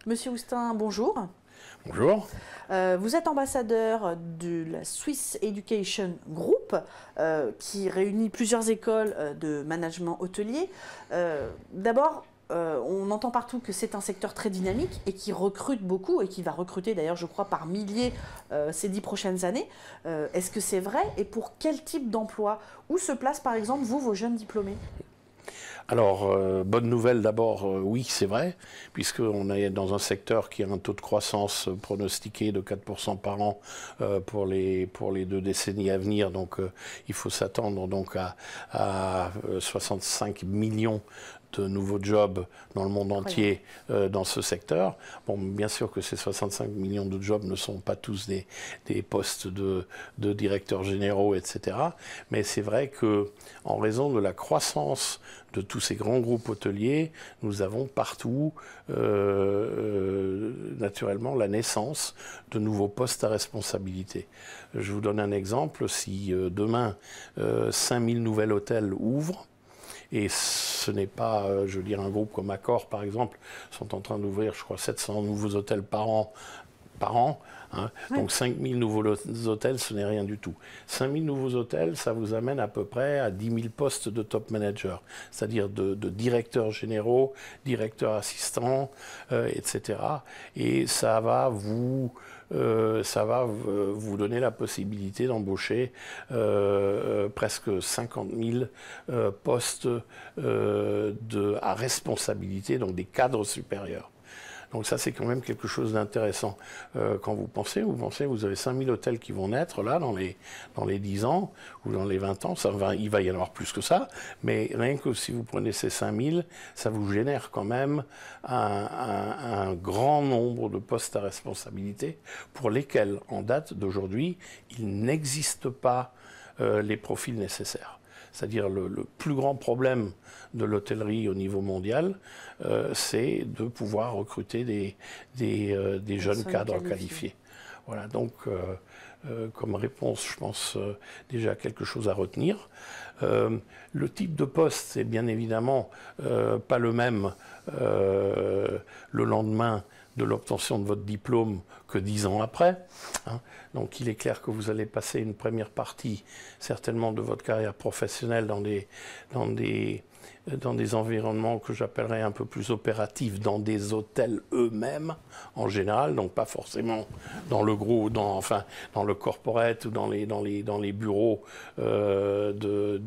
Monsieur Houstin, bonjour. Bonjour. Vous êtes ambassadeur de la Swiss Education Group, qui réunit plusieurs écoles de management hôtelier. D'abord, on entend partout que c'est un secteur très dynamique et qui recrute beaucoup et qui va recruter d'ailleurs, je crois, par milliers ces 10 prochaines années. Est-ce que c'est vrai et pour quel type d'emploi? Où se placent par exemple vous, vos jeunes diplômés? Alors, bonne nouvelle d'abord, oui, c'est vrai, puisqu'on est dans un secteur qui a un taux de croissance pronostiqué de 4% par an pour les 2 décennies à venir. Donc, il faut s'attendre donc à 65 millions de nouveaux jobs dans le monde entier dans ce secteur. Bon, bien sûr que ces 65 millions de jobs ne sont pas tous des postes de directeurs généraux, etc. Mais c'est vrai que en raison de la croissance de tous ces grands groupes hôteliers, nous avons partout naturellement la naissance de nouveaux postes à responsabilité. Je vous donne un exemple. Si demain 5000 nouveels hôtels ouvrent, et ce n'est pas, je veux dire, un groupe comme Accor, par exemple, sont en train d'ouvrir, je crois, 700 nouveaux hôtels par an. Hein. Oui. Donc 5000 nouveaux hôtels, ce n'est rien du tout. 5000 nouveaux hôtels, ça vous amène à peu près à 10 000 postes de top manager, c'est-à-dire de directeurs généraux, directeurs assistants, etc. Et ça va vous donner la possibilité d'embaucher presque 50 000 postes à responsabilité, donc des cadres supérieurs. Donc ça, c'est quand même quelque chose d'intéressant. Quand vous pensez, vous avez 5000 hôtels qui vont naître là dans les 10 ans ou dans les 20 ans. Il va y en avoir plus que ça, mais rien que si vous prenez ces 5000, ça vous génère quand même un grand nombre de postes à responsabilité pour lesquels, en date d'aujourd'hui, il n'existe pas les profils nécessaires. C'est-à-dire le plus grand problème de l'hôtellerie au niveau mondial, c'est de pouvoir recruter des jeunes cadres qualifiés. Voilà, donc comme réponse, je pense déjà quelque chose à retenir. Le type de poste, c'est bien évidemment pas le même le lendemain de l'obtention de votre diplôme que 10 ans après. Hein. Donc il est clair que vous allez passer une première partie certainement de votre carrière professionnelle dans des environnements que j'appellerais un peu plus opératifs, dans des hôtels eux-mêmes en général, donc pas forcément dans le gros, dans le corporate ou dans les bureaux de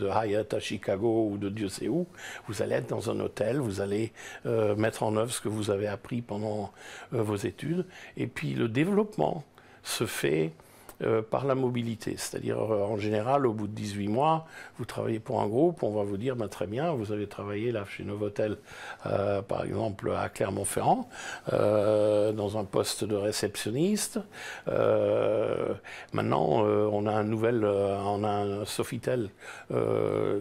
Hyatt à Chicago ou de Dieu sait où. Vous allez être dans un hôtel, vous allez mettre en œuvre ce que vous avez appris pendant vos études, et puis le développement se fait par la mobilité, c'est-à-dire en général au bout de 18 mois, vous travaillez pour un groupe, on va vous dire très bien, vous avez travaillé là chez Novotel par exemple à Clermont-Ferrand dans un poste de réceptionniste. Maintenant on a un Sofitel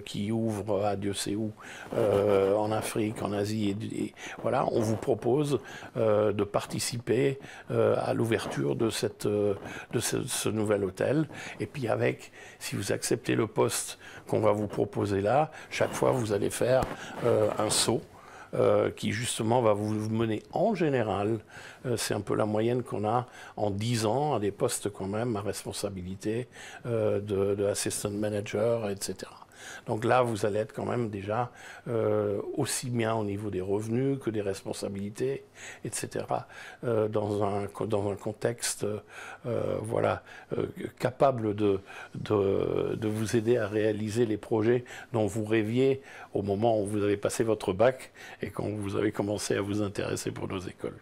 qui ouvre à Dieu sait où en Afrique, en Asie et voilà, on vous propose de participer à l'ouverture de ce nouvel hôtel, et puis si vous acceptez le poste qu'on va vous proposer là, chaque fois vous allez faire un saut qui justement va vous mener en général, c'est un peu la moyenne qu'on a en 10 ans, à des postes quand même à responsabilité de assistant manager, etc. Donc là, vous allez être quand même déjà aussi bien au niveau des revenus que des responsabilités, etc. Dans un contexte capable de vous aider à réaliser les projets dont vous rêviez au moment où vous avez passé votre bac et quand vous avez commencé à vous intéresser pour nos écoles.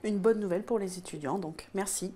Une bonne nouvelle pour les étudiants, donc merci.